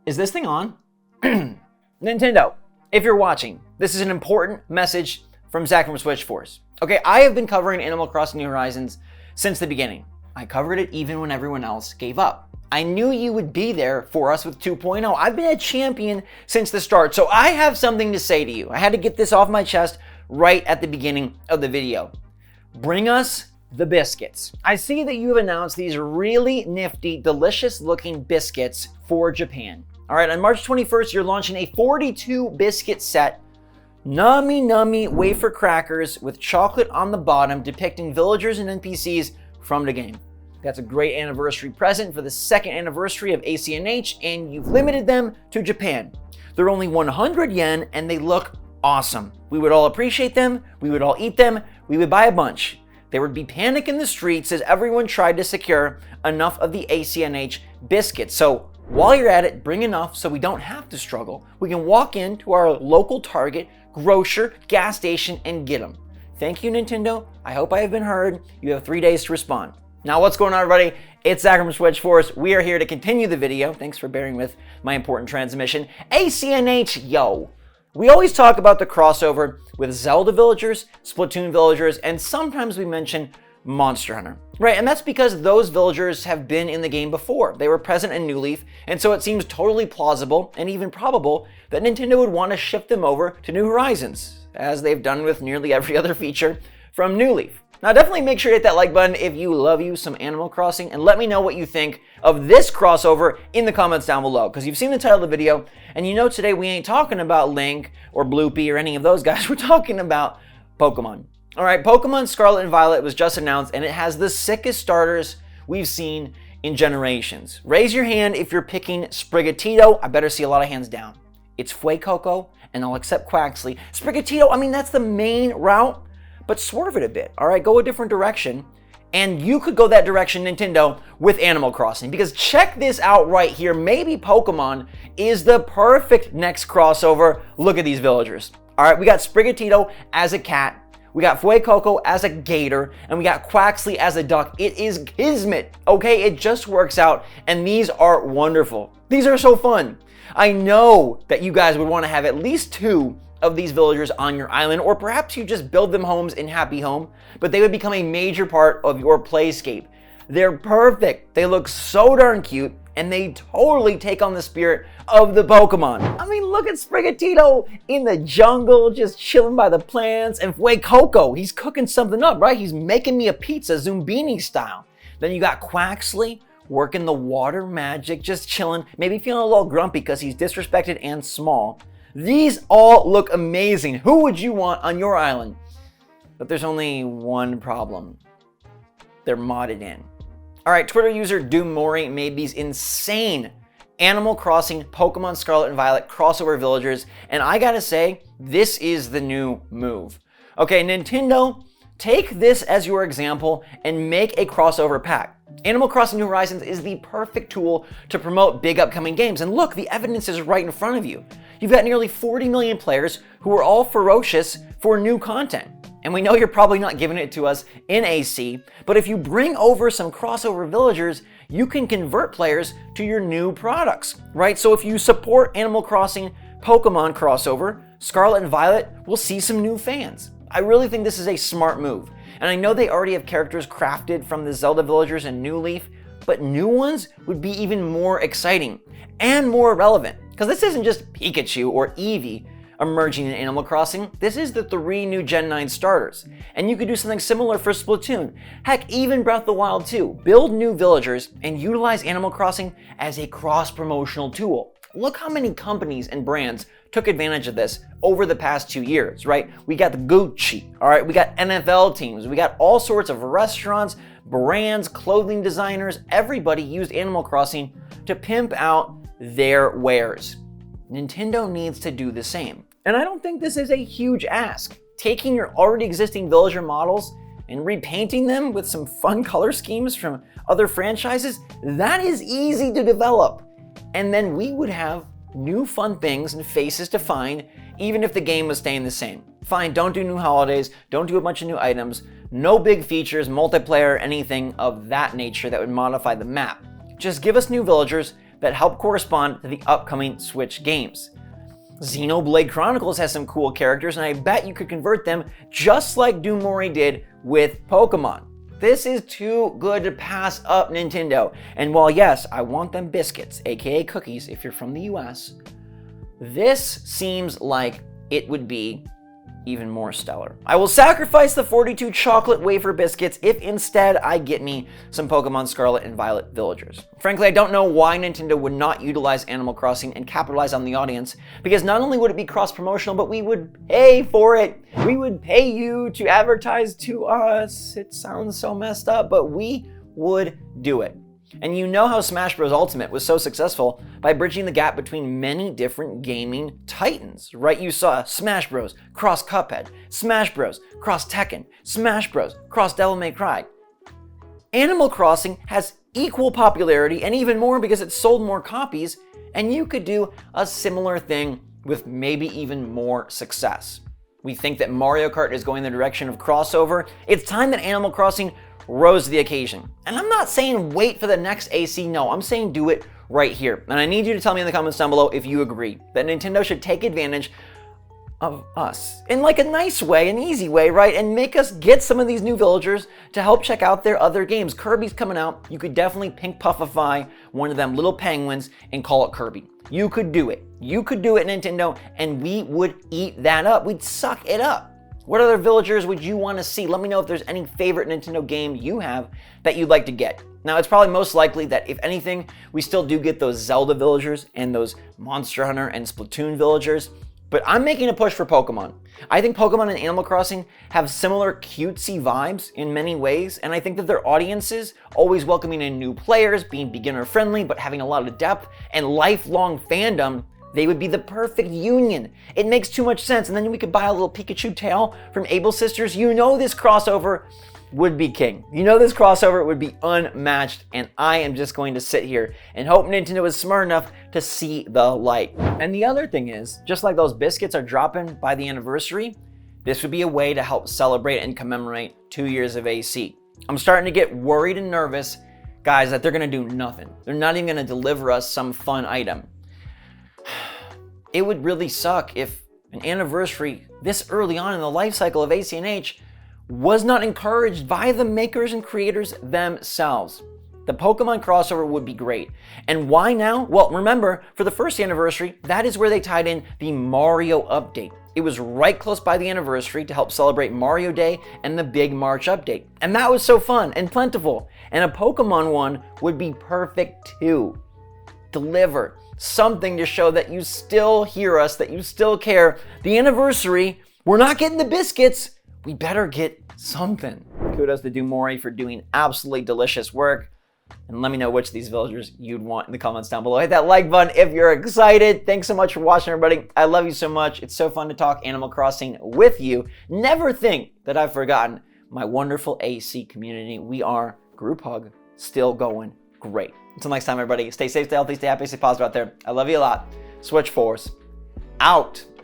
Is this thing on? Nintendo, if you're watching, this is an important message from Zach from SwitchForce. Okay, I have been covering Animal Crossing New Horizons since the beginning. I covered it even when everyone else gave up. I knew you would be there for us with 2.0. I've been a champion since the start, so I have something to say to you. I had to get this off my chest right at the beginning of the video. Bring us the biscuits. I see that you have announced these really nifty, delicious looking biscuits for Japan. All right, on March 21st, you're launching a 42 biscuit set, nummy wafer crackers with chocolate on the bottom depicting villagers and NPCs from the game. That's a great anniversary present for the second anniversary of ACNH, and you've limited them to Japan. They're only 100 yen and they look awesome. We would all appreciate them, we would all eat them, we would buy a bunch. There would be panic in the streets as everyone tried to secure enough of the ACNH biscuits. So while you're at it, bring enough so we don't have to struggle. We can walk into our local Target, grocer, gas station, and get them. Thank you, Nintendo. I hope I have been heard. You have 3 days to respond. Now, what's going on, everybody? It's Zach from SwitchForce. We are here to continue the video. Thanks for bearing with my important transmission. ACNH, yo. We always talk about the crossover with Zelda villagers, Splatoon villagers, and sometimes we mention Monster Hunter, right? And that's because those villagers have been in the game before. They were present in New Leaf, and so it seems totally plausible and even probable that Nintendo would want to shift them over to New Horizons, as they've done with nearly every other feature from New Leaf. Now definitely make sure to hit that like button if you love you some Animal Crossing, and let me know what you think of this crossover in the comments down below, because you've seen the title of the video, and you know today we ain't talking about Link or Bloopy or any of those guys. We're talking about Pokemon. All right, Pokemon Scarlet and Violet was just announced, and it has the sickest starters we've seen in generations. Raise your hand if you're picking Sprigatito. I better see a lot of hands down. It's Fuecoco, and I'll accept Quaxley. Sprigatito, I mean, that's the main route, but swerve it a bit, all right? Go a different direction, and you could go that direction, Nintendo, with Animal Crossing, because check this out right here. Maybe Pokemon is the perfect next crossover. Look at these villagers. All right, we got Sprigatito as a cat, we got Fuecoco as a gator, and we got Quaxley as a duck. It is kismet, okay? It just works out, and these are wonderful. These are so fun. I know that you guys would want to have at least 2 of these villagers on your island, or perhaps you just build them homes in Happy Home, but they would become a major part of your playscape. They're perfect. They look so darn cute, and they totally take on the spirit of the Pokemon. I mean, look at Sprigatito in the jungle, just chilling by the plants, and Fuecoco, he's cooking something up, right? He's making me a pizza, Zumbini style. Then you got Quaxley working the water magic, just chilling, maybe feeling a little grumpy because he's disrespected and small. These all look amazing. Who would you want on your island? But there's only one problem. They're modded in. All right, Twitter user Doommori made these insane Animal Crossing Pokemon Scarlet and Violet crossover villagers, and I gotta say, this is the new move. Okay, Nintendo, take this as your example and make a crossover pack. Animal Crossing New Horizons is the perfect tool to promote big upcoming games, and look, the evidence is right in front of you. You've got nearly 40 million players who are all ferocious for new content. And we know you're probably not giving it to us in AC, but if you bring over some crossover villagers, you can convert players to your new products, right? So if you support Animal Crossing Pokemon crossover, Scarlet and Violet will see some new fans. I really think this is a smart move. And I know they already have characters crafted from the Zelda villagers in New Leaf, but new ones would be even more exciting and more relevant. Because this isn't just Pikachu or Eevee emerging in Animal Crossing. This is the 3 new Gen 9 starters. And you could do something similar for Splatoon. Heck, even Breath of the Wild 2. Build new villagers and utilize Animal Crossing as a cross-promotional tool. Look how many companies and brands took advantage of this over the past 2 years, right? We got the Gucci, all right? We got NFL teams. We got all sorts of restaurants, brands, clothing designers. Everybody used Animal Crossing to pimp out their wares. Nintendo needs to do the same. And I don't think this is a huge ask. Taking your already existing villager models and repainting them with some fun color schemes from other franchises, that is easy to develop. And then we would have new fun things and faces to find, even if the game was staying the same. Fine, don't do new holidays, don't do a bunch of new items, no big features, multiplayer, anything of that nature that would modify the map. Just give us new villagers, that help correspond to the upcoming Switch games. Xenoblade Chronicles has some cool characters, and I bet you could convert them just like Dumori did with Pokemon. This is too good to pass up, Nintendo. And while yes, I want them biscuits, aka cookies if you're from the US, this seems like it would be even more stellar. I will sacrifice the 42 chocolate wafer biscuits if instead I get me some Pokemon Scarlet and Violet villagers. Frankly, I don't know why Nintendo would not utilize Animal Crossing and capitalize on the audience, because not only would it be cross-promotional, but we would pay for it. We would pay you to advertise to us. It sounds so messed up, but we would do it. And you know how Smash Bros. Ultimate was so successful by bridging the gap between many different gaming titans, right? You saw Smash Bros. Cross Cuphead, Smash Bros. Cross Tekken, Smash Bros. Cross Devil May Cry. Animal Crossing has equal popularity and even more because it sold more copies, and you could do a similar thing with maybe even more success. We think that Mario Kart is going the direction of crossover. It's time that Animal Crossing rose to the occasion. And I'm not saying wait for the next AC, no, I'm saying do it right here. And I need you to tell me in the comments down below if you agree that Nintendo should take advantage of us in like a nice way, an easy way, right? And make us get some of these new villagers to help check out their other games. Kirby's coming out. You could definitely pink puffify one of them little penguins and call it Kirby. You could do it. You could do it, Nintendo, and we would eat that up. We'd suck it up. What other villagers would you want to see? Let me know if there's any favorite Nintendo game you have that you'd like to get. Now, it's probably most likely that if anything, we still do get those Zelda villagers and those Monster Hunter and Splatoon villagers, but I'm making a push for Pokemon. I think Pokemon and Animal Crossing have similar cutesy vibes in many ways, and I think that their audiences, always welcoming in new players, being beginner friendly, but having a lot of depth and lifelong fandom, they would be the perfect union. It makes too much sense. And then we could buy a little Pikachu tail from Able Sisters. You know this crossover would be king. You know this crossover would be unmatched. And I am just going to sit here and hope Nintendo is smart enough to see the light. And the other thing is, just like those biscuits are dropping by the anniversary, this would be a way to help celebrate and commemorate 2 years of AC. I'm starting to get worried and nervous, guys, that they're gonna do nothing. They're not even gonna deliver us some fun item. It would really suck if an anniversary this early on in the life cycle of ACNH was not encouraged by the makers and creators themselves. The Pokemon crossover would be great. And why now? Well, remember, for the first anniversary, that is where they tied in the Mario update. It was right close by the anniversary to help celebrate Mario Day and the big March update. And that was so fun and plentiful. And a Pokemon one would be perfect too. Deliver something to show that you still hear us, that you still care. The anniversary, we're not getting the biscuits. We better get something. Kudos to Dumori for doing absolutely delicious work. And let me know which of these villagers you'd want in the comments down below. Hit that like button if you're excited. Thanks so much for watching, everybody. I love you so much. It's so fun to talk Animal Crossing with you. Never think that I've forgotten my wonderful AC community. We are group hug, still going great. Until next time, everybody, stay safe, stay healthy, stay happy, stay positive out there. I love you a lot. SwitchForce out.